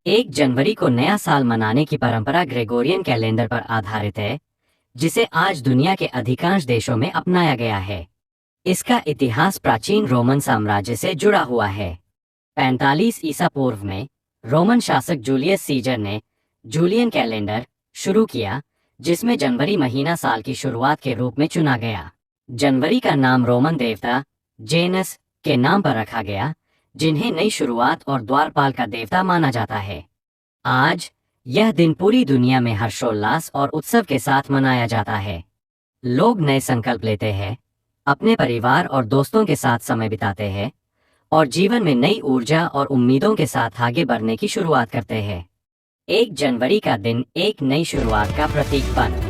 1 जनवरी को नया साल मनाने की परंपरा ग्रेगोरियन कैलेंडर पर आधारित है, जिसे आज दुनिया के अधिकांश देशों में अपनाया गया है। इसका इतिहास प्राचीन रोमन साम्राज्य से जुड़ा हुआ है। 45 ईसा पूर्व में रोमन शासक जूलियस सीजर ने जूलियन कैलेंडर शुरू किया, जिसमें जनवरी महीना साल की शुरुआत के रूप में चुना गया। जनवरी का नाम रोमन देवता जेनस के नाम पर रखा गया, जिन्हें नई शुरुआत और द्वारपाल का देवता माना जाता है। आज यह दिन पूरी दुनिया में हर्षोल्लास और उत्सव के साथ मनाया जाता है। लोग नए संकल्प लेते हैं, अपने परिवार और दोस्तों के साथ समय बिताते हैं और जीवन में नई ऊर्जा और उम्मीदों के साथ आगे बढ़ने की शुरुआत करते हैं। 1 जनवरी का दिन एक नई शुरुआत का प्रतीक बन